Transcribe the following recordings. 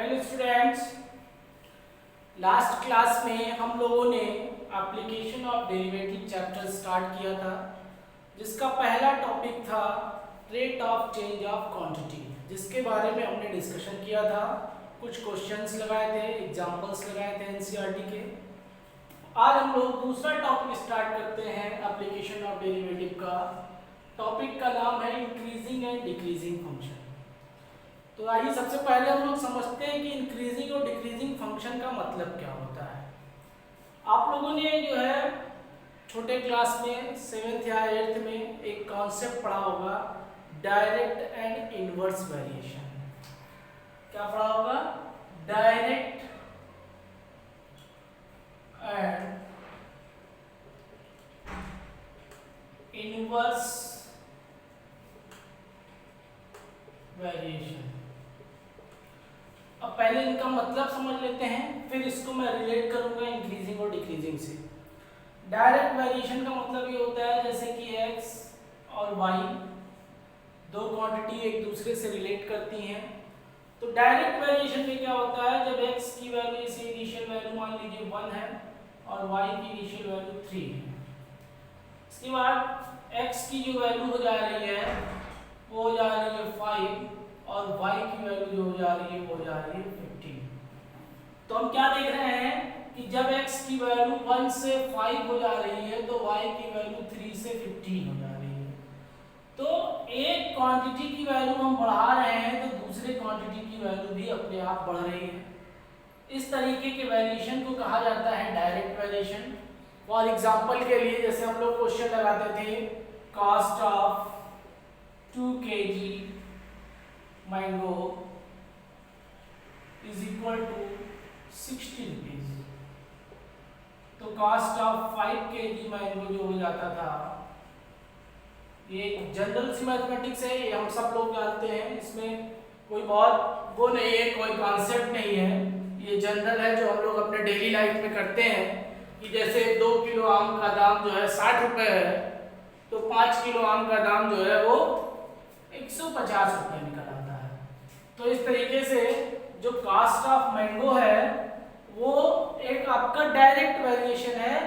Hello students, last class में हम लोगों ने application of derivative chapter start किया था, जिसका पहला टॉपिक था rate of change of quantity, जिसके बारे में हमने डिस्कशन किया था। कुछ क्वेश्चंस लगाए थे, एग्जांपल्स लगाए थे एनसीईआरटी के। आज हम लोग दूसरा टॉपिक स्टार्ट करते हैं एप्लीकेशन ऑफ डेरिवेटिव का। टॉपिक का नाम है इंक्रीजिंग एंड डिक्रीजिंग फंक्शन। तो आइए सबसे पहले हम लोग समझते हैं कि इंक्रीजिंग और डिक्रीजिंग फंक्शन का मतलब क्या होता है। आप लोगों ने जो है छोटे क्लास में 7th या 8th में एक कॉन्सेप्ट पढ़ा होगा, डायरेक्ट एंड इनवर्स वेरिएशन। क्या पढ़ा होगा? Direct and inverse variation. अब पहले इनका मतलब समझ लेते हैं, फिर इसको मैं रिलेट करूंगा इंक्रीजिंग और डिक्रीजिंग से। डायरेक्ट वेरिएशन का मतलब ये होता है जैसे कि x और y दो क्वांटिटी एक दूसरे से रिलेट करती हैं। तो डायरेक्ट वेरिएशन में क्या होता है, जब x की वैल्यू से इनिशियल वैल्यू मान लीजिए 1 है और y की इनिशियल वैल्यू 3 है। इसके बाद x की जो वैल्यू हो जा रही है वो हो जा रही है 5 और y की वैल्यू जो हो जा रही है वो हो जा रही है 15। तो हम क्या देख रहे हैं कि जब x की वैल्यू 1 से 5 हो जा रही है तो y की वैल्यू 3 से 15 हो जा रही है। तो एक क्वांटिटी की वैल्यू हम बढ़ा रहे हैं तो दूसरे क्वांटिटी की वैल्यू भी अपने आप बढ़ रही है। इस तरीके के वेरिएशन को कहा जाता है डायरेक्ट वेरिएशन। फॉर एग्जांपल के लिए जैसे हम लोग क्वेश्चन लगाते थे, cost of 2 kg mango is equal to 60 rupees. तो कॉस्ट ऑफ 5 kg मैंगो जो हो जाता था, ये जनरल सी मैथमेटिक्स है, ये हम सब लोग जानते हैं, इसमें कोई बहुत वो नहीं है, कोई कॉन्सेप्ट नहीं है, ये जनरल है जो हम लोग अपने डेली लाइफ में करते हैं। कि जैसे 2 किलो आम का दाम जो है 60 रुपए है तो 5 किलो आम का दाम जो है वो 150 रुपए निकल आता है। तो इस तरीके से जो कॉस्ट ऑफ मैंगो है वो एक आपका डायरेक्ट वेरिएशन है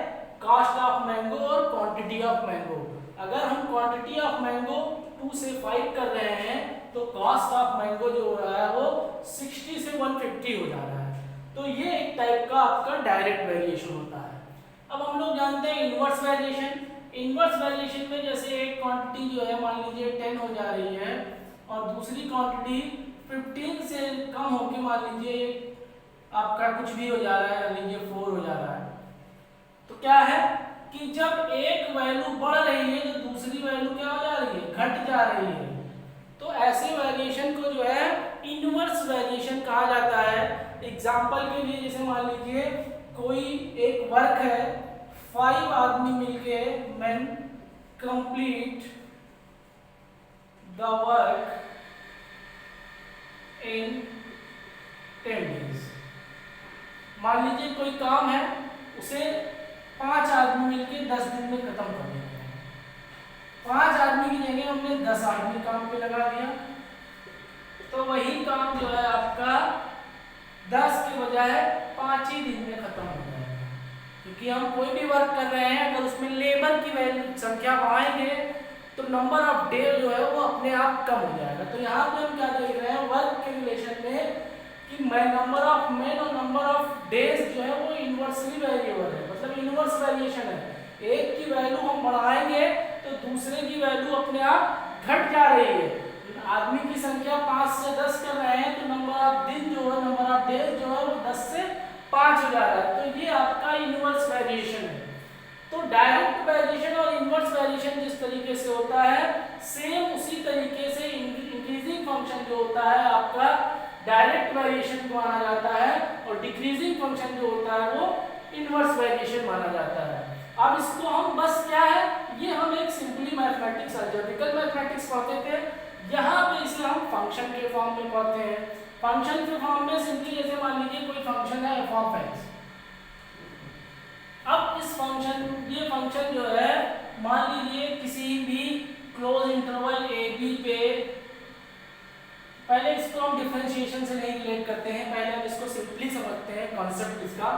कॉस्ट ऑफ मैंगो और क्वांटिटी ऑफ मैंगो। अगर हम क्वांटिटी ऑफ मैंगो 2 से 5 कर रहे हैं तो कॉस्ट ऑफ मैंगो जो हो रहा है वो 60 से 150 हो जा रहा है। तो ये एक टाइप का आपका डायरेक्ट वेरिएशन होता है। अब हम लोग जानते हैं इनवर्स वेरिएशन। इनवर्स वेरिएशन में जैसे एक क्वांटिटी जो है मान लीजिए 10 हो जा रही है और दूसरी क्वांटिटी 15 से कम होकर मान लीजिए आपका कुछ भी हो जा रहा है, मान लीजिए 4 हो जा रहा है। तो क्या है कि जब एक वैल्यू बढ़ रही है तो दूसरी वैल्यू क्या हो जा रही है, घट जा रही है। तो ऐसे वेरिएशन को जो है इनवर्स वेरिएशन कहा जाता है। एग्जांपल के लिए जैसे मान लीजिए कोई एक वर्क है, 5 आदमी मिलके man complete the work in 10 days। मान लीजिए कोई काम है उसे 5 आदमी मिलके 10 दिन में खत्म कर देते हैं। 5 आदमी की जगह हमने 10 आदमी काम पे लगा दिया तो वही काम जो है आपका 10 के बजाय 5 ही दिन में खत्म हो जाएगा। क्योंकि हम कोई भी वर्क कर रहे हैं अगर उसमें लेबर की वैल्यू संख्या बढ़ाएंगे तो नंबर ऑफ डे जो है वो अपने आप कम हो जाएगा। तो यहाँ पे हम क्या देख रहे हैं वर्क के रिलेशन में कि नंबर ऑफ मैन और नंबर ऑफ डेज जो है वो इनवर्सली वेरिएबल है, मतलब इनवर्स वेरिएशन है। एक की वैल्यू हम बढ़ाएंगे तो दूसरे की वैल्यू अपने आप घट जा रही है। आदमी की संख्या 5 से 10 कर रहे हैं तो नंबर ऑफ दिन जो है, नंबर ऑफ डेज जो है वो 10 से 5 हो जा रहा है। तो ये आपका इनवर्स वेरिएशन है। तो डायरेक्ट वेरिएशन और इनवर्स वेरिएशन जिस तरीके से होता है सेम उसी तरीके से इंक्रीजिंग फंक्शन जो होता है आपका डायरेक्ट वेरिएशन माना जाता है और डिक्रीजिंग फंक्शन जो होता है वो इनवर्स वेरिएशन माना जाता है। अब इसको हम बस क्या है, ये हम एक सिंपली मैथमेटिक्स अलजेब्रिकल मैथमेटिक्स पढ़ते थे, यहाँ पे इसे हम फंक्शन के फॉर्म में पढ़ते हैं। फंक्शन के फॉर्म में सिंपली जैसे मान लीजिए कोई फंक्शन है f of x। अब इस फंक्शन, ये फंक्शन जो है मान लीजिए किसी भी क्लोज इंटरवल a b पे, पहले इसको हम डिफरेंशिएट डिफरेंशिएशन से नहीं रिलेट करते हैं, पहले हम इसको सिंपली समझते हैं कॉन्सेप्ट इसका।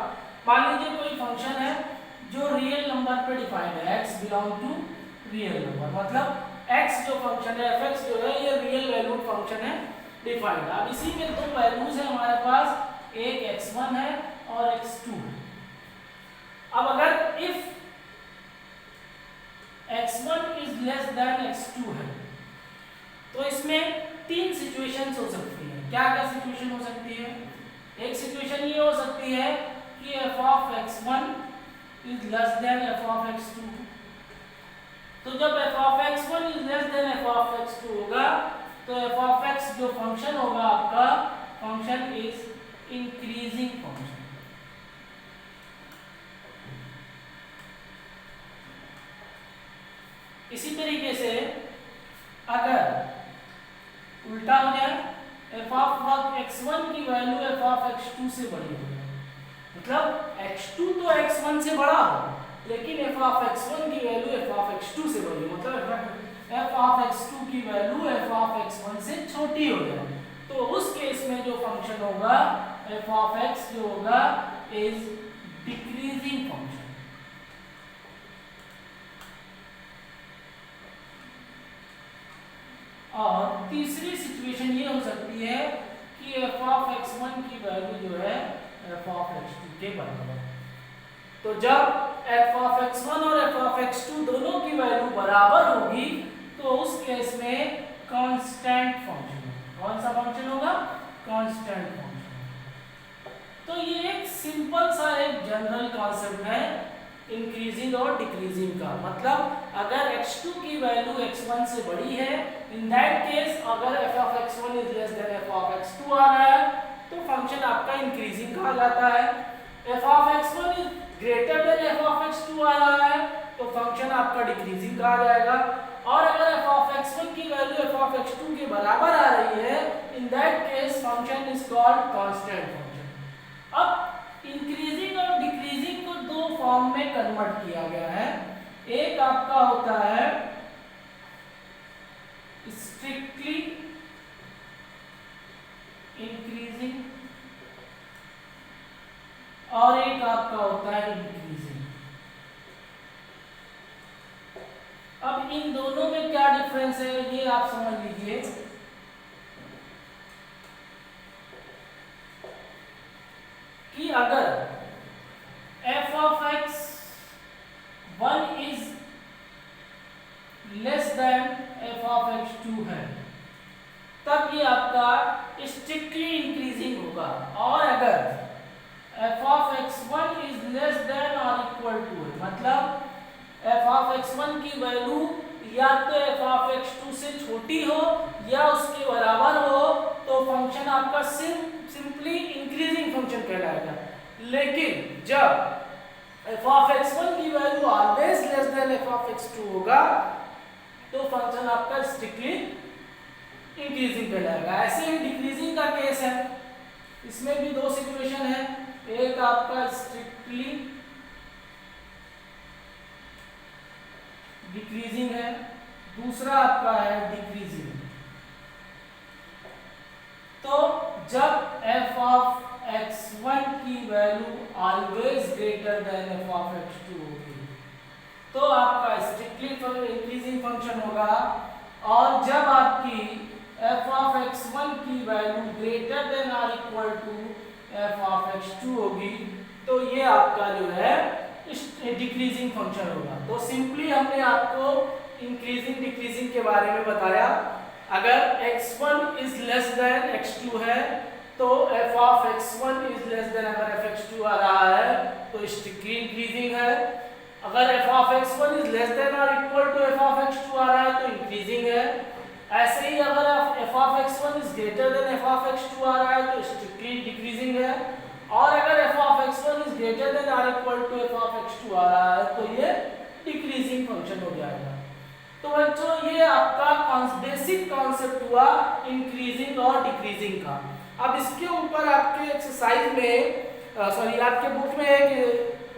मान लीजिए कोई फंक्शन है जो रियल नंबर पे डिफाइंड है, x belong to real number, मतलब x जो फंक्शन है f(x) जो है ये रियल वैल्यूड फंक्शन है डिफाइंड। अब इसी में दो वैल्यूज है हमारे पास, एक x1 है और x2 है। अब अगर if x1 is less then x2 है तो इसमें तीन सिचुएशंस हो सकती है। क्या क्या सिचुएशन हो सकती है? एक सिचुएशन ये हो सकती है कि f of x1 is less then f of x2। तो जब f of x1 is less then f of x2 होगा तो f of x जो फंक्शन होगा आपका फंक्शन इज इंक्रीजिंग फंक्शन। इसी तरीके से अगर उल्टा हो जाए, f of x1 की वैल्यू f of x2 से बड़ी हो जाए, मतलब x2 तो x1 से बड़ा हो लेकिन f of x1 की वैल्यू f of x2 से बड़ी हो, मतलब f of x2 की वैल्यू f of x1 से छोटी हो जाए, तो उस केस में जो फंक्शन होगा f of x जो होगा इज डिक्रीजिंग फंक्शन। और तीसरी सिचुएशन ये हो सकती है कि f of x1 की वैल्यू जो है f of x2 के बराबर। तो जब f of x1 और f of x2 दोनों की वैल्यू बराबर होगी तो उस केस में कांस्टेंट फंक्शन होगा। कौन सा फंक्शन होगा? Constant function. तो ये एक सिंपल सा एक जनरल कॉन्सेप्ट है इंक्रीजिंग और डिक्रीजिंग का। मतलब अगर x2 की वैल्यू x1 से बड़ी है, इन दैट केस अगर f of x1 is less then f of x2 आ रहा है तो फंक्शन आपका इंक्रीजिंग कहा जाता है। f of x1 is greater then f of x2 आ रहा है तो फंक्शन आपका डिक्रीजिंग कहा जाएगा। और अगर f of x1 की वैल्यू f of x2 के बराबर आ रही है, in that case function is called constant function. अब इंक्रीजिंग और डिक्रीजिंग को दो फॉर्म में कन्वर्ट किया गया है। एक आपका होता है स्ट्रिक्टली इंक्रीजिंग और एक आपका होता है इंक्रीजिंग। अब इन दोनों में क्या डिफरेंस है ये आप समझ लीजिए। कि अगर f of x1 is less then f of x2 है तब ये आपका स्ट्रिक्टली इंक्रीजिंग होगा। और अगर f of x1 is less than और इक्वल टू है, मतलब f of x1 की वैल्यू या तो f of x2 से छोटी हो या उसके बराबर हो तो फंक्शन आपका सिंपली इंक्रीजिंग फंक्शन कहलाएगा। लेकिन जब f of x1 की value always less than f of x2 होगा तो फंक्शन आपका स्ट्रिक्टली इंक्रीजिंग कहलाएगा। ऐसे ही डिक्रीजिंग का केस है, इसमें भी दो सिचुएशन है। एक आपका स्ट्रिक्टली डिक्रीजिंग है, दूसरा आपका है डिक्रीजिंग। तो जब f of x1 की value always greater than f of x2 होगी तो आपका स्ट्रिक्टली इंक्रीजिंग फंक्शन होगा। और जब आपकी f of x1 की वैल्यू ग्रेटर देन और equal to f of x2 होगी तो ये आपका जो है डिक्रीजिंग फंक्शन होगा। तो सिंपली हमने आपको इंक्रीजिंग डिक्रीजिंग के बारे में बताया। अगर x1 is less then x2 है तो f of x1 is less then अगर f x2 आ रहा है तो स्ट्रिक्टली इंक्रीजिंग है। अगर f of x1 is less than और equal to f of x2 आ रहा है तो इंक्रीजिंग है। ऐसे ही अगर f of x1 is greater then f of x2 आ रहा है तो स्ट्रिक्टली डिक्रीजिंग है। और अगर f of x1 is greater than और equal to f of x2 आ रहा है तो ये डिक्रीजिंग फंक्शन हो जाएगा। तो बच्चों ये आपका बेसिक कॉन्सेप्ट हुआ इंक्रीजिंग और डिक्रीजिंग का। अब इसके ऊपर आपके एक्सरसाइज में आपके बुक में एक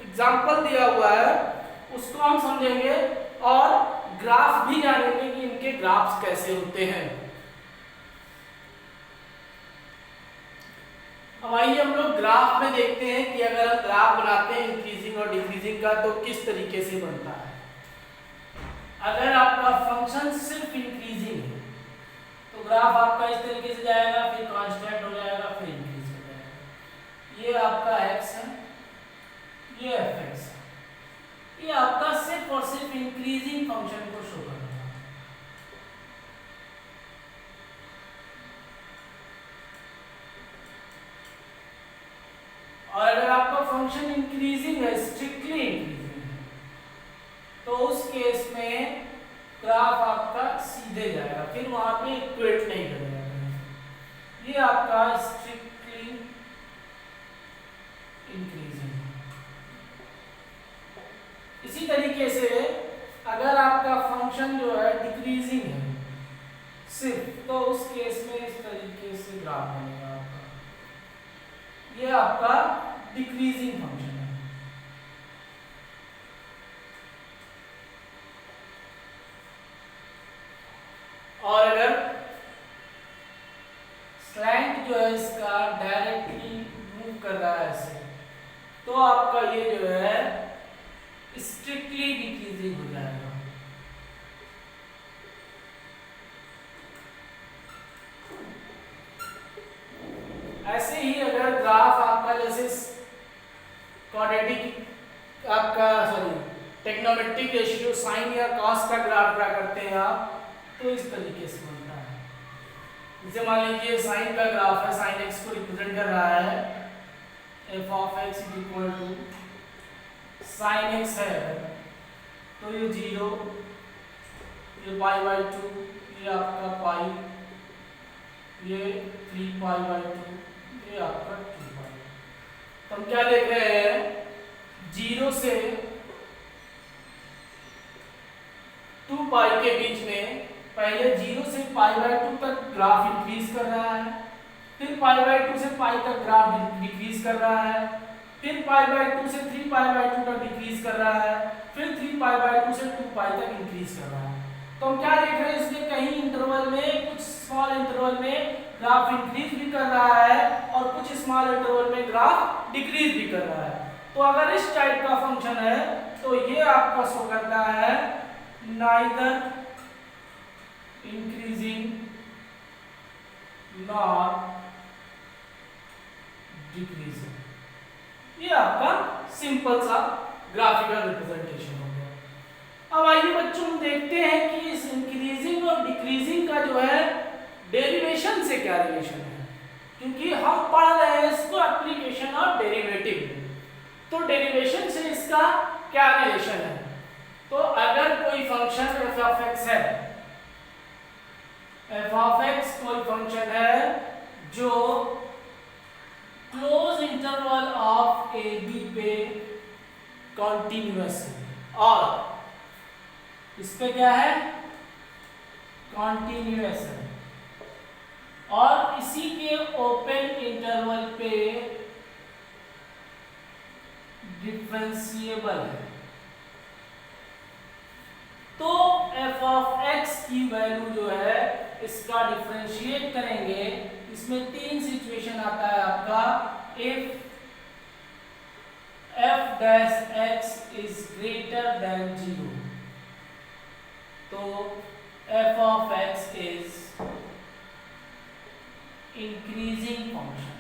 एग्जांपल दिया हुआ है, उसको हम समझेंगे और ग्राफ भी जानेंगे कि इनके ग्राफ्स कैसे होते हैं। अब आइए हम लोग ग्राफ में देखते हैं कि अगर हम ग्राफ बनाते हैं इंक्रीजिंग और डिक्रीजिंग का तो किस तरीके से बनता है। अगर आपका फंक्शन सिर्फ इंक्रीजिंग है तो ग्राफ आपका इस तरीके से जाएगा, फिर कांस्टेंट हो जाएगा, फिर इंक्रीज हो जाएगा। ये आपका x है, ये fx है, ये आपका सिर्फ और सिर्फ इंक्रीजिंग फंक्शन को शो करता है। और अगर आपका फंक्शन इंक्रीजिंग है, स्ट्रिक्टली इंक्रीजिंग है, तो उस केस में ग्राफ आपका सीधे जाएगा, फिर वहां पे इक्वेट नहीं करेगा। ये आपका स्ट्रिक्टली इंक्रीजिंग। इसी तरीके से अगर आपका फंक्शन जो है डिक्रीजिंग है सिर्फ, तो उस केस में इस तरीके से ग्राफ बनेगा आपका। ये आपका डिक्रीजिंग फंक्शन है। और अगर स्लैंट जो है इसका डायरेक्टली मूव कर रहा है ऐसे, तो आपका ये जो है स्ट्रिक्टली डिक्रीजिंग हो जाएगा। ऐसे ही अगर ग्राफ आपका जैसे क्वाड्रेटिक आपका टेक्नोमेट्रिक रेशियो साइन या कॉस का ग्राफ ड्रा करते हैं आप, तो इस तरीके से बनता है। जैसे मान लीजिए साइन का ग्राफ है, साइन एक्स को रिप्रेजेंट कर रहा है, F of x is equal to sine X है, तो ये 0, ये π/2, ये आपका पाई, ये 3π/2, ये आपका 2π। तो हम क्या देख रहे हैं, 0 से 2π के बीच में पहले 0 से π/2 तक ग्राफ इंक्रीज कर रहा है, फिर π/2 से π तक ग्राफ डिक्रीज कर रहा है, फिर π/2 से 3π/2 तक डिक्रीज कर रहा है, फिर 3π/2 से 2π तक इंक्रीज कर रहा है। तो हम क्या देख रहे हैं, इसके कहीं इंटरवल में, कुछ स्मॉल इंटरवल में ग्राफ इंक्रीज भी कर रहा है और कुछ स्मॉल इंटरवल में ग्राफ डिक्रीज भी कर रहा है। तो अगर इस टाइप का फंक्शन है तो ये आपका शो करता है neither increasing nor decreasing। ये आपका सिंपल सा ग्राफिकल रिप्रेजेंटेशन हो गया। अब आइए बच्चों हम देखते हैं कि इस इंक्रीजिंग और डिक्रीजिंग का जो है डेरिवेशन से क्या रिलेशन है, क्योंकि हम पढ़ रहे हैं इसको एप्लीकेशन और डेरिवेटिव। तो डेरिवेशन से इसका क्या रिलेशन है, तो अगर कोई फंक्शन f ऑफ x है, f ऑफ x कोई फंक्शन है जो close interval of A B पे कॉन्टिन्यूअस है, और इस पे क्या है, कॉन्टिन्यूअस है, और इसी के ओपन इंटरवल पे डिफरेंशिएबल है, तो f ऑफ x की वैल्यू जो है इसका डिफरेंशिएट करेंगे। इसमें 3 सिचुएशन आता है आपका, if f dash x is greater then 0, तो f of x is increasing function.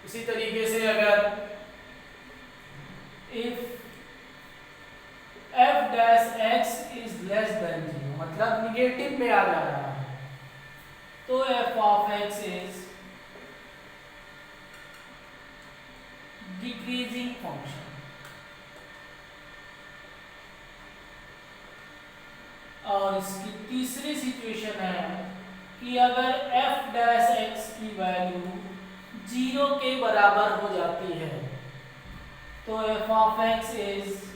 इसी तरीके से अगर if f dash x is less then 0, मतलब निगेटिव में आ जा रहा है, तो f of x is decreasing function. और इसकी तीसरी सिचुएशन है कि अगर f डैश x की वैल्यू 0 के बराबर हो जाती है, तो f of x is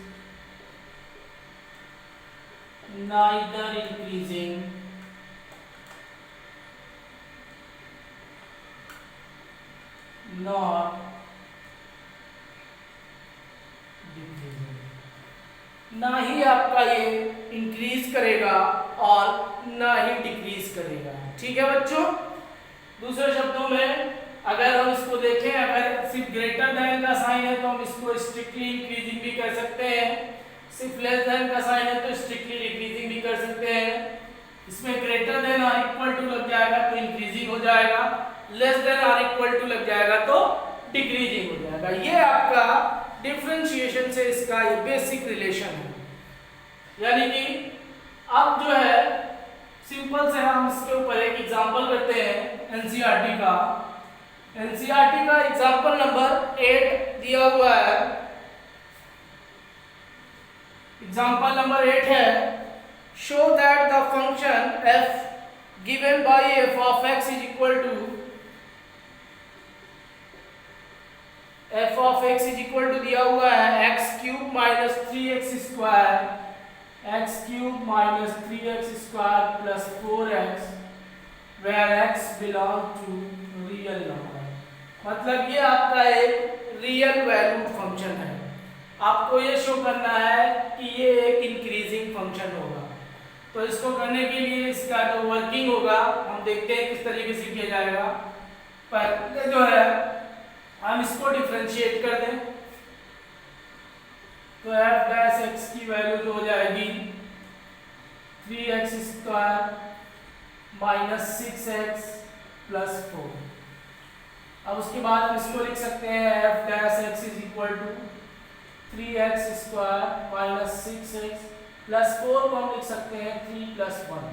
neither increasing nor decreasing। ना ही आपका ये इंक्रीज करेगा और ना ही डिक्रीज करेगा। ठीक है बच्चों, दूसरे शब्दों में अगर हम इसको देखें, अगर सिर्फ ग्रेटर देन का साइन है तो हम इसको स्ट्रिक्टली इंक्रीजिंग भी कर सकते हैं, सिर्फ लेस देन का साइन है तो स्ट्रिक्टली डिक्रीजिंग भी कर सकते हैं। इसमें ग्रेटर देन और इक्वल टू लग जाएगा तो इंक्रीजिंग हो जाएगा, लेस देन और इक्वल टू लग जाएगा तो डिक्रीजिंग हो जाएगा। ये आपका डिफरेंशिएशन से इसका ये बेसिक रिलेशन है। यानी कि अब जो है सिंपल से हम इसके ऊपर एक एग्जांपल करते हैं एनसीईआरटी का। एनसीईआरटी का एग्जांपल नंबर 8 दिया हुआ है। एग्जांपल नंबर 8 है, show that the function f given by f of x is equal to f of x is equal to दिया हुआ है x cube minus 3x square, x cube minus 3x square plus 4x where x belong to real number. मतलब ये आपका एक real valued function है। आपको ये शो करना है कि ये एक इंक्रीजिंग फंक्शन होगा। तो इसको करने के लिए इसका जो वर्किंग होगा हम देखते हैं किस तरीके से किया जाएगा। पहले जो है हम इसको डिफरेंशिएट कर दें तो f डैश x की वैल्यू जो हो जाएगी 3x square minus 6x plus 4। अब उसके बाद हम इसको लिख सकते हैं f dash x is equal to 3x square minus 6x plus 4 को हम लिख सकते हैं 3 प्लस 1।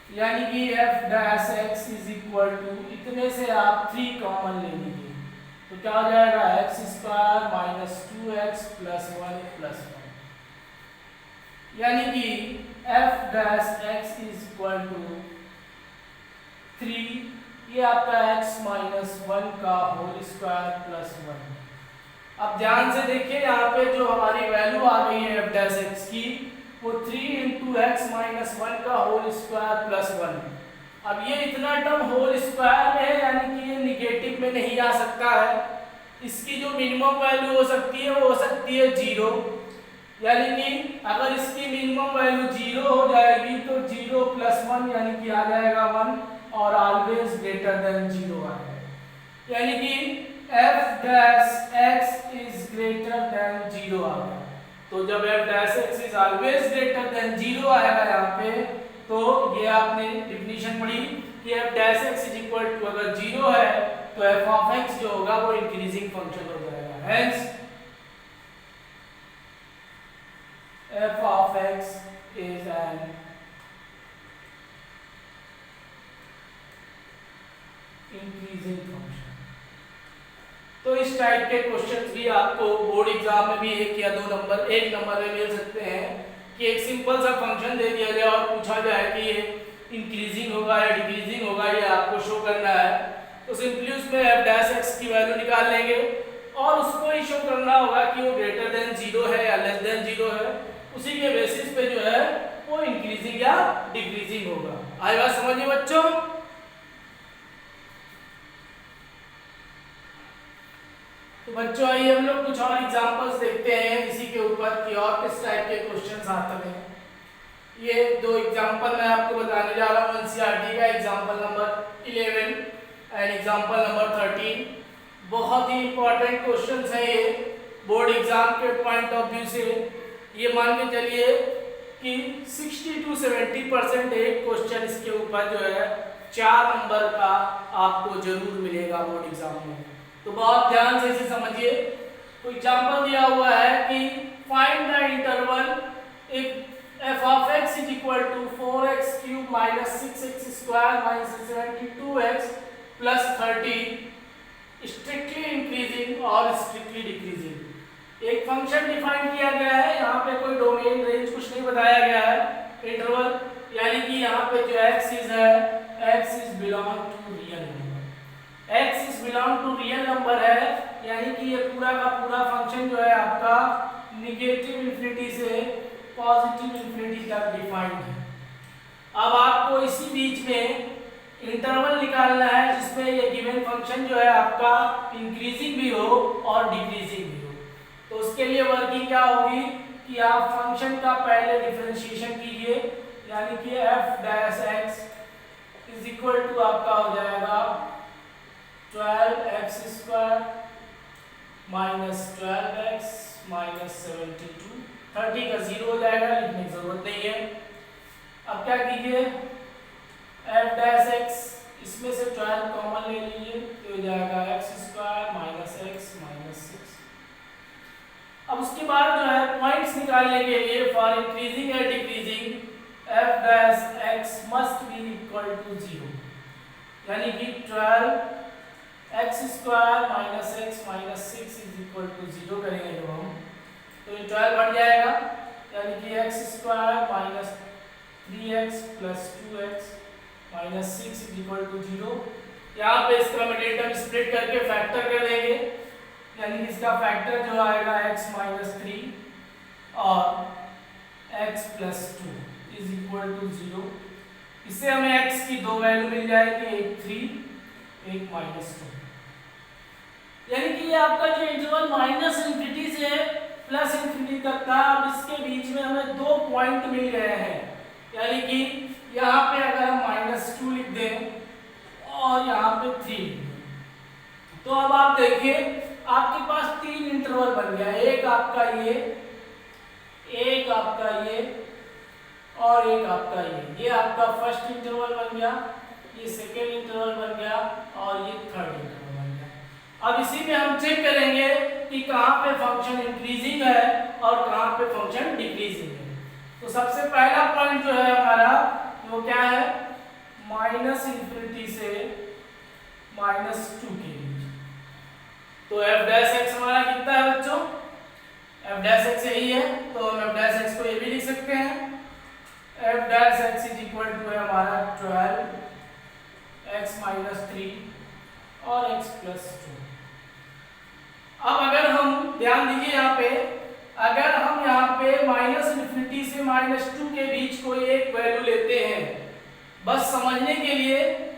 यानी कि f dash x is equal to, इतने से आप 3 कॉमन ले लीजिए तो क्या हो जाएगा x square minus 2x plus 1 plus 1। यानी कि f dash x is equal to 3, ये आपका x माइनस 1 का होल स्क्वायर प्लस 1। अब ध्यान से देखिए यहाँ पे जो हमारी वैल्यू आ गई है f डैश x की वो 3 इंटू एक्स माइनस 1 का होल स्क्वायर प्लस 1। अब ये इतना टर्म होल स्क्वायर में है यानी कि ये निगेटिव में नहीं आ सकता है। इसकी जो मिनिमम वैल्यू हो सकती है वो हो सकती है 0। यानी कि अगर इसकी मिनिमम वैल्यू 0 हो जाएगी तो 0 प्लस 1 यानी कि आ जाएगा 1 और ऑलवेज ग्रेटर देन 0 आएगा। यानी कि f dash x is greater then 0 आ गया। तो जब f dash x is always greater than 0 आएगा यहाँ पे तो ये आपने डिफिनीशन पढ़ी कि f dash x is equal to अगर 0 है तो f ऑफ x जो होगा वो इंक्रीजिंग फंक्शन हो जाएगा। Hence f of x is an increasing function. तो इस टाइप के क्वेश्चंस भी आपको बोर्ड एग्जाम में भी 1 या 2 नंबर 1 नंबर में मिल सकते हैं कि एक सिंपल सा फंक्शन दे दिया जाए और पूछा जाए कि ये इंक्रीजिंग होगा या डिक्रीजिंग होगा, ये आपको शो करना है। तो सिंपली उसमें f डैश x की वैल्यू निकाल लेंगे और उसको ही शो करना होगा कि वो ग्रेटर देन 0 है या लेस देन 0 है। उसी के बेसिस पे जो है वो इंक्रीजिंग या डिक्रीजिंग होगा। आई बात समझिए बच्चों। तो बच्चों आइए हम लोग कुछ और एग्जांपल्स देखते हैं इसी के ऊपर कि और किस टाइप के क्वेश्चंस आते हैं। ये 2 एग्जांपल मैं आपको बताने जा रहा हूँ एनसीईआरटी का, example number 11 and example number 13। बहुत ही इंपॉर्टेंट क्वेश्चंस हैं ये बोर्ड एग्जाम के पॉइंट ऑफ व्यू से। ये मान के चलिए कि 60 to 70% एक क्वेश्चन इसके ऊपर जो है 4 नंबर का आपको जरूर मिलेगा बोर्ड एग्जाम में। तो बहुत ध्यान से इसे समझिए। तो एग्जांपल दिया हुआ है कि find the interval if f of x is equal to 4x cube minus 6x square minus 72x plus 30 strictly increasing और स्ट्रिक्टली डिक्रीजिंग। एक फंक्शन डिफाइन किया गया है, यहाँ पे कोई डोमेन रेंज कुछ नहीं बताया गया है। इंटरवल यानी कि यहाँ पे जो x इज है x is belong to real number, x is belong to real number है। यानी कि ये पूरा का पूरा फंक्शन जो है आपका निगेटिव इंफिनिटी से पॉजिटिव इंफिनिटी तक डिफाइंड है। अब आपको इसी बीच में इंटरवल निकालना है जिसमें ये गिवन फंक्शन जो है आपका इंक्रीजिंग भी हो और डिक्रीजिंग भी हो। तो उसके लिए वर्किंग क्या होगी कि आप फंक्शन का पहले डिफरेंशिएशन कीजिए, यानी कि F dash X is equal to आपका हो जाएगा 12x square minus 12x minus 72, 30 का 0 हो जाएगा, लिखने की जरूरत नहीं है। अब क्या कीजिए, एफ डैश एक्स इसमें से 12 कॉमन ले लीजिए तो हो जाएगा x square minus X minus 6। अब उसके बाद जो है पॉइंट्स निकालने के लिए फॉर इंक्रीजिंग या decreasing F dash X must be equal to 0, यानी कि 12x square minus X minus 6 is equal to 0 करेंगे जब हम, तो ये 12 बढ़ जाएगा, यानी कि x square minus 3x plus 2x minus 6 is equal to 0। यहाँ पे इसका हम डेल्टा स्प्लिट करके फैक्टर कर देंगे, यानी कि इसका फैक्टर जो आएगा x माइनस 3 और x plus 2 is equal to 0। इससे हमें x की दो वैल्यू मिल जाएगी, एक 3 एक माइनस 2, यानी कि ये आपका जो इंटरवल माइनस इंफिनिटी से प्लस इंफिनिटी तक था, अब इसके बीच में हमें दो पॉइंट मिल गए हैं, यानी कि यहाँ पे अगर हम माइनस 2 लिख दें और यहाँ पे 3, तो अब आप देखिए आपके पास तीन इंटरवल बन गया, एक आपका ये, एक आपका ये और एक आपका ये आपका फर्स्ट इंटरवल बन गया, ये सेकेंड इंटरवल बन गया और ये थर्ड इंटरवल बन गया। अब इसी में हम चेक करेंगे कि कहाँ पे फंक्शन इंक्रीजिंग है और कहाँ पे फंक्शन डिक्रीजिंग है। तो सबसे पहला पॉइंट जो है हमारा वो क्या है, माइनस इंफिनिटी से माइनस 2 के बीच। तो एफ डैश एक्स हमारा कितना है बच्चों, एफ डैश एक्स यही है, तो हम एफ डैश एक्स को ये भी लिख सकते हैं, F dash X is equal to है हमारा 12x माइनस 3 और x प्लस 2। अब अगर हम ध्यान दीजिए यहाँ पे, अगर हम यहाँ पे माइनस इंफिनिटी से माइनस 2 के बीच कोई एक वैल्यू लेते हैं, बस समझने के लिए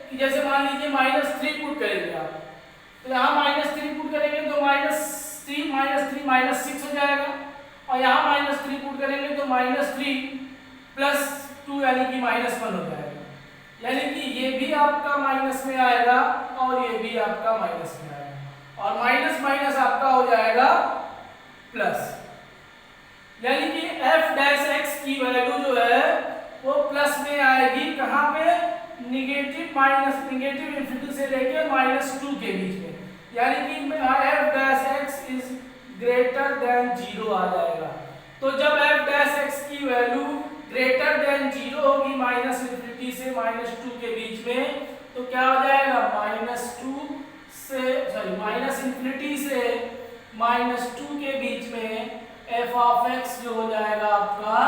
कि जैसे मान लीजिए माइनस 3 पुट करेंगे आप, तो यहाँ माइनस 3 पुट करेंगे तो माइनस 3 माइनस 6 हो जाएगा, और यहाँ माइनस 3 पुट करेंगे तो माइनस 3 प्लस 2 यानी कि माइनस 1 हो जाएगा, यानी कि ये भी आपका माइनस में आएगा और ये भी आपका माइनस में आएगा, और माइनस माइनस आपका हो जाएगा प्लस, यानी कि एफ डैश एक्स की वैल्यू जो है वो प्लस में आएगी, कहाँ पे, निगेटिव इंफिनिटी से लेकर माइनस 2 के बीच में, यानी कि F dash X is greater then 0 आ जाएगा। तो जब एफ डैश एक्स की वैल्यू ग्रेटर देन 0 होगी माइनस इंफिनिटी से माइनस 2 के बीच में, तो क्या हो जाएगा, माइनस इंफिनिटी से माइनस 2 के बीच में एफ ऑफ एक्स जो हो जाएगा आपका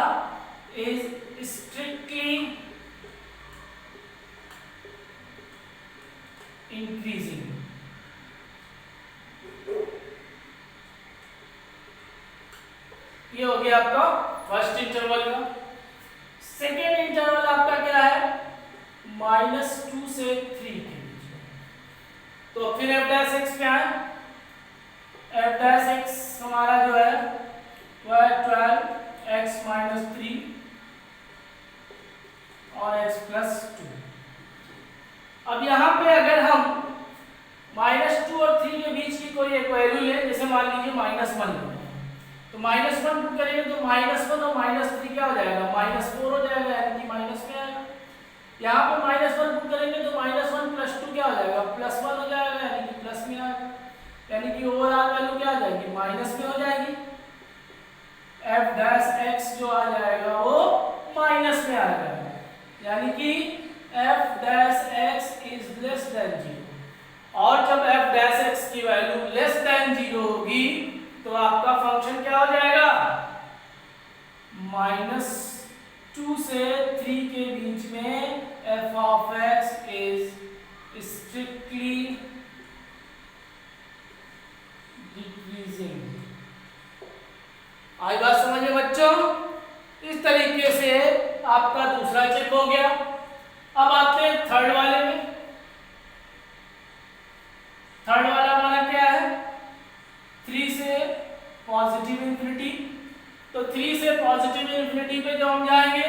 इज स्ट्रिक्टली इंक्रीजिंग। ये हो गया आपका फर्स्ट इंटरवल का। सेकेंड इंटरवल आपका क्या है, माइनस 2 से 3 के बीच में, तो फिर एफ डैश एक्स क्या है, एफ डैश एक्स हमारा जो है वह 12x माइनस 3 और x प्लस 2। अब यहाँ पे अगर हम माइनस 2 और 3 के बीच की कोई एक वैल्यू ले, जैसे मान लीजिए माइनस 1, तो माइनस 1 पुट करेंगे तो माइनस 1 और माइनस 3 क्या हो जाएगा, माइनस 4 हो जाएगा, यानी कि माइनस में आएगा। यहाँ पे माइनस 1 पुट करेंगे तो माइनस 1 प्लस 2 क्या हो जाएगा, प्लस 1 हो जाएगा, यानी कि प्लस में आएगा, यानी कि ओवरऑल वैल्यू क्या आ जाएगी, माइनस में हो जाएगी। एफ डैश एक्स जो आ जाएगा वो माइनस में आ जाएगा, यानी कि F dash X is less then 0, और जब एफ डैश एक्स की वैल्यू लेस देन 0 होगी तो आपका फंक्शन क्या हो जाएगा, माइनस 2 से 3 के बीच में f of x is strictly decreasing. आई बात समझ में बच्चों, इस तरीके से आपका दूसरा चेक हो गया। अब आते हैं थर्ड वाले में। थर्ड वाला हमारा क्या है, 3 से पॉजिटिव इंफिनिटी तो 3 से पॉजिटिव इंफिनिटी पे जब हम जाएंगे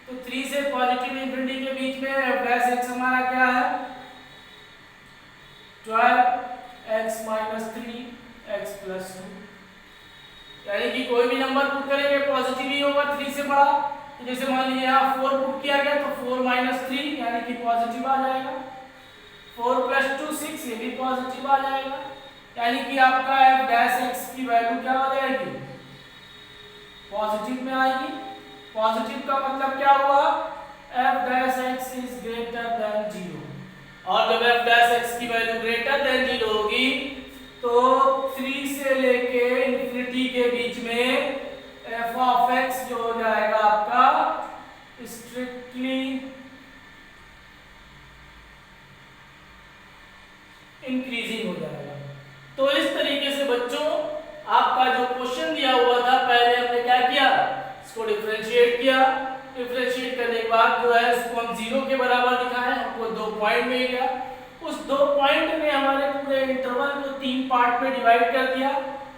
तो 3 से पॉजिटिव इंफिनिटी के बीच में f डैश x हमारा क्या है 12x माइनस 3x प्लस 2, यानी कि कोई भी नंबर पुट करेंगे पॉजिटिव ही होगा 3 से बड़ा। तो जैसे मान लीजिए यहाँ 4 पुट किया गया तो 4 माइनस 3 यानी कि पॉजिटिव आ जाएगा, 4 प्लस 2 6 ये भी पॉजिटिव आ जाएगा, यानी कि आपका f डैश x की वैल्यू क्या हो जाएगी पॉजिटिव में आएगी। पॉजिटिव का मतलब क्या हुआ f dash x is greater then 0, और जब f डैश x की वैल्यू ग्रेटर देन 0 होगी तो 3 से लेके इंफिनिटी के बीच में f ऑफ x जो हो जाएगा आपका स्ट्रिक्टली इंक्रीजिंग हो जाएगा। तो इस तरीके से बच्चों आपका जो क्वेश्चन दिया हुआ था पहले हमने क्या किया इसको डिफरेंशिएट किया, डिफरेंशिएट करने के बाद जो है इसको हम 0 के बराबर दिखाए, हमको 2 पॉइंट मिल गया। उस 2 पॉइंट में हमारे पूरे इंटरवल को 3 पार्ट में डिवाइड कर दिया।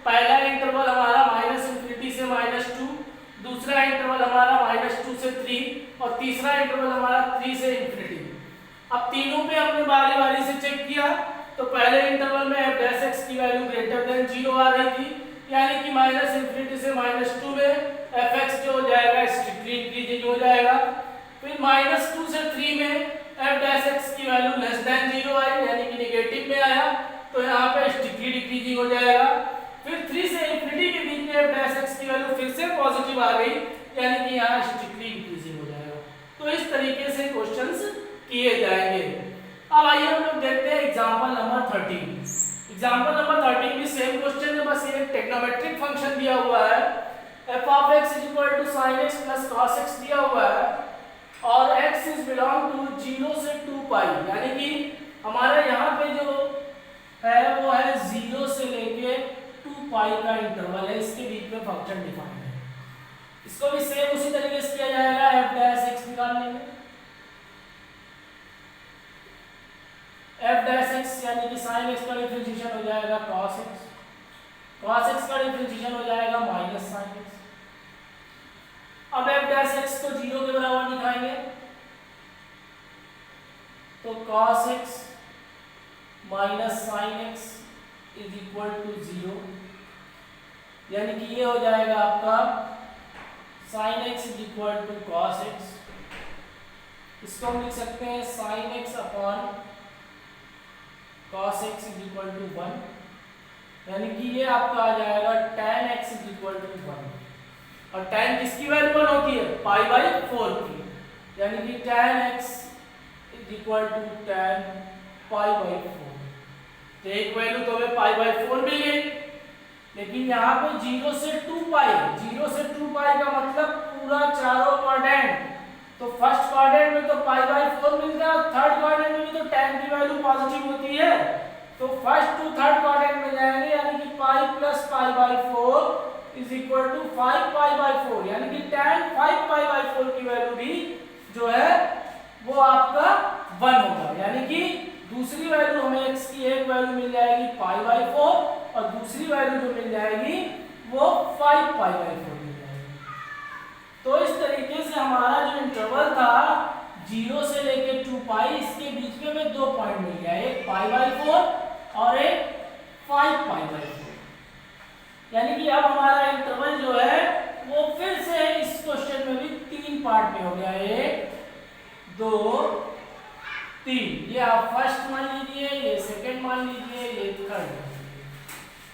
पहला इंटरवल हमारा -इंफिनिटी से -2, दूसरा इंटरवल हमारा -2 से 3 और तीसरा इंटरवल हमारा 3 से इंफिनिटी। अब तीनों पे हमने बारी बारी से चेक किया तो पहले इंटरवल में f डैश x की वैल्यू ग्रेटर देन 0 आ रही थी, यानी कि -इंफिनिटी से -2 में fx जो हो जाएगा स्ट्रिक्टली इंक्रीजिंग हो जाएगा। फिर -2 से 3 में f डैश x की वैल्यू लेस देन 0 आई, यानी कि नेगेटिव में आया तो यहाँ पे स्ट्रिक्टली डिक्रीजिंग हो जाएगा। फिर 3 से इंफिनिटी के बीच में f डैश x की वैल्यू फिर से पॉजिटिव आ गई, यानी कि यहाँ स्ट्रिक्टली इंक्रीजिंग हो जाएगा। तो इस तरीके से क्वेश्चंस किए जाएंगे। अब आइए हम लोग देखते हैं एग्जांपल नंबर 13। एग्जांपल नंबर 13 भी सेम क्वेश्चन है, बस ये टेक्नोमेट्रिक फंक्शन दिया हुआ है, f of x sin x plus cos x दिया हुआ है और x इज बिलोंग टू 0 से 2 पाई, यानी कि हमारा यहाँ पे जो है वो है 0 से लेके 2 पाई का इंटरवल है, इसके बीच में फंक्शन डिफाइन है। इसको भी सेम उसी तरीके से किया जाएगा f डैश x निकालने में। f डैश x यानी कि sin x का डिफरेंशिएशन हो जाएगा cos x, cos x का डिफरेंशिएशन हो जाएगा माइनस sin x। अब f डैश x को 0 के बराबर दिखाएंगे तो cos x minus sin x is equal to 0, यानी कि ये हो जाएगा आपका sin x is equal to cos x। इसको हम लिख सकते हैं sin x upon cos x is equal to 1, यानी कि ये आपका आ जाएगा tan x is equal to 1, और tan किसकी वैल्यू 1 होती है पाई बाई 4 की, यानी कि tan x is equal to tan pi by 4। तो एक वैल्यू तो हमें पाई बाई 4 मिल गई, लेकिन यहाँ पे 0 से 2 पाई, 0 से 2 पाई का मतलब पूरा चारों क्वाड्रेंट। तो फर्स्ट क्वाड्रेंट में तो पाई बाई 4 मिलता है, थर्ड क्वाड्रेंट में भी तो tan की वैल्यू पॉजिटिव होती है, तो फर्स्ट टू थर्ड क्वाड्रेंट में जाएंगे, यानी कि pi plus pi by 4 is equal to 5 pi by 4, यानी कि tan 5 पाई बाई 4 की वैल्यू भी जो है वो आपका 1 होगा, यानी कि दूसरी वैल्यू हमें x की एक वैल्यू मिल जाएगी पाई बाई 4 और दूसरी वैल्यू जो मिल जाएगी वो 5 पाई बाई 4 मिल जाएगी। तो इस तरीके से हमारा जो इंटरवल था 0 से लेके 2 पाई, इसके बीच में हमें 2 पॉइंट मिल गया, एक पाई बाई 4 और एक 5 पाई बाई 4, यानी कि अब हमारा इंटरवल जो है वो फिर से इस क्वेश्चन में भी 3 पार्ट में हो गया, 1 2 3। ये आप फर्स्ट मान लीजिए, ये सेकंड मान लीजिए, ये थर्ड।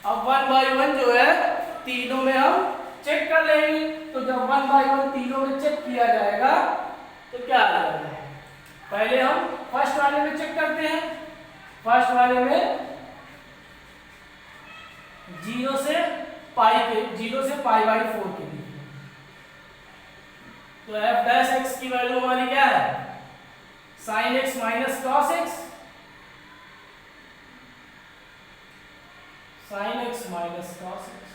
अब 1 बाय 1 जो है तीनों में हम चेक कर लेंगे, तो जब 1 बाय 1 तीनों में चेक किया जाएगा तो क्या आ जाएगा, पहले हम फर्स्ट वाले में चेक करते हैं। फर्स्ट वाले में 0 से पाई बाई 4 के बीच में, तो f डैश x की वैल्यू हमारी क्या है sin x minus cos x, sin x minus cos x।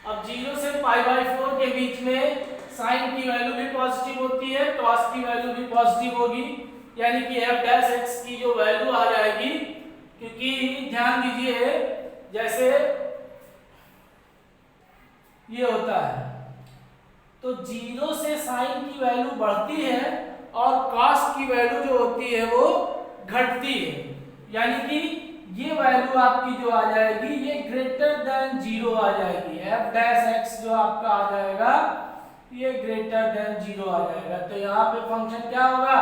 अब 0 से पाई बाई 4 के बीच में sin की वैल्यू भी पॉजिटिव होती है, cos की वैल्यू भी पॉजिटिव होगी, यानी कि f डैश x की जो वैल्यू आ जाएगी, क्योंकि ध्यान दीजिए जैसे ये होता है। तो 0 से साइन की वैल्यू बढ़ती है और कॉस की वैल्यू जो होती है वो घटती है, यानी कि ये वैल्यू आपकी जो आ जाएगी ये ग्रेटर देन 0 आ जाएगी। एफ डैश एक्स जो आपका आ जाएगा ये ग्रेटर देन 0 आ जाएगा। तो यहाँ पे फंक्शन क्या होगा,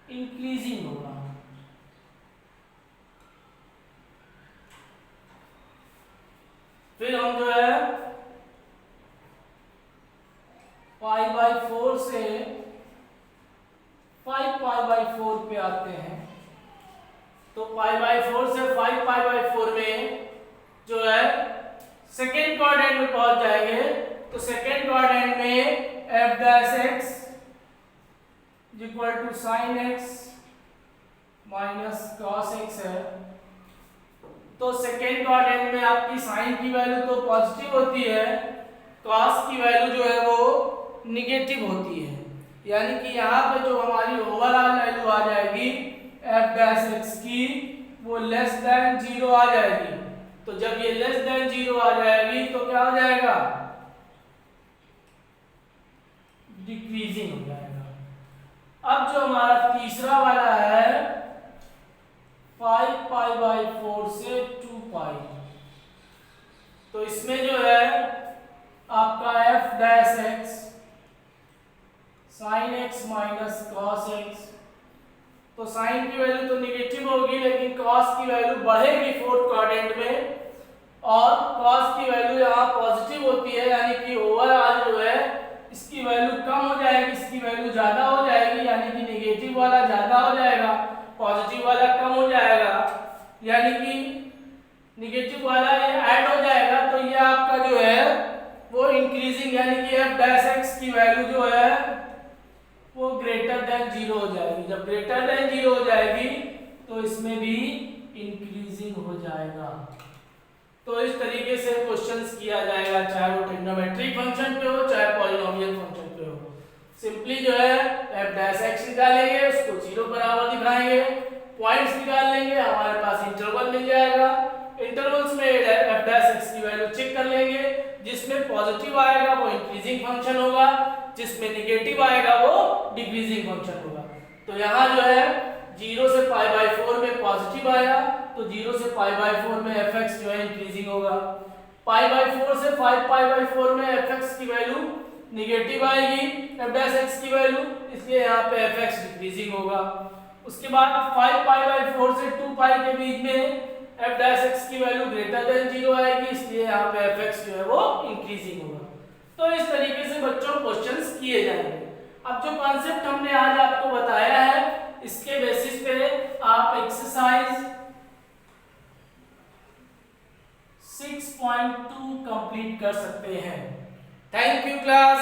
इंक्रीजिंग होगा। फिर हम जो है π/4 से 5π/4 पे आते हैं। तो π/4 से 5π/4 में जो है सेकेंड क्वाड्रेंट में पहुंच जाएंगे। तो सेकेंड क्वाड्रेंट में f dash x equal to sine x minus cos x है। तो सेकेंड क्वाड्रेंट में आपकी साइन की वैल्यू तो पॉजिटिव होती है, कॉस की वैल्यू जो है वो निगेटिव होती है, यानी कि यहाँ पे जो हमारी ओवरऑल वैल्यू आ जाएगी f डैश x की वो लेस देन 0 आ जाएगी। तो जब ये लेस देन 0 आ जाएगी तो क्या हो जाएगा, डिक्रीजिंग हो जाएगा। अब जो हमारा तीसरा वाला है 5π/4 से 2π, तो इसमें जो है आपका f dash x sine x minus cos x, तो साइन की वैल्यू तो निगेटिव होगी लेकिन कॉस की वैल्यू बढ़ेगी फोर्थ क्वाड्रेंट में, और कॉस की वैल्यू यहाँ पॉजिटिव होती है, यानी कि ओवरऑल जो है इसकी वैल्यू कम हो जाएगी, इसकी वैल्यू ज्यादा हो जाएगी, यानी कि निगेटिव वाला ज्यादा हो जाएगा, पॉजिटिव वाला कम हो जाएगा, यानी कि निगेटिव वाला ये ऐड हो जाएगा। तो ये आपका जो है वो इंक्रीजिंग, यानी कि f डैश x की वैल्यू जो है वो ग्रेटर देन 0 हो जाएगी। जब ग्रेटर देन 0 हो जाएगी तो इसमें भी इंक्रीजिंग हो जाएगा। तो इस तरीके से क्वेश्चंस किया जाएगा, चाहे वो ट्रिग्नोमेट्रिक फंक्शन पे हो चाहे पॉलिनोमियल फंक्शन पे हो। सिंपली जो है f डैश x निकालेंगे, उसको 0 बराबर दिखाएंगे, पॉइंट्स निकाल लेंगे, हमारे पास इंटरवल मिल जाएगा। इंटरवल्स में f डैश x की वैल्यू चेक कर लेंगे, जिसमें पॉजिटिव आएगा वो इंक्रीजिंग फंक्शन होगा, जिसमें निगेटिव आएगा वो डिक्रीजिंग फंक्शन होगा। तो यहाँ जो है 0 से π/4 में पॉजिटिव आया तो 0 से π/4 में fx जो है इंक्रीजिंग होगा, π/4 से 5π/4 में fx की वैल्यू निगेटिव आएगी, f डैश x की वैल्यू, इसलिए यहाँ पे fx डिक्रीजिंग होगा। उसके बाद 5π/4 से 2π के बीच में f डैश x की वैल्यू ग्रेटर देन 0 आएगी, इसलिए यहाँ पे fx जो है वो इंक्रीजिंग होगा। तो इस तरीके से बच्चों क्वेश्चंस किए जाएंगे। अब जो कॉन्सेप्ट हमने आज आपको बताया है इसके बेसिस पे आप एक्सरसाइज 6.2 कंप्लीट कर सकते हैं। Thank you class.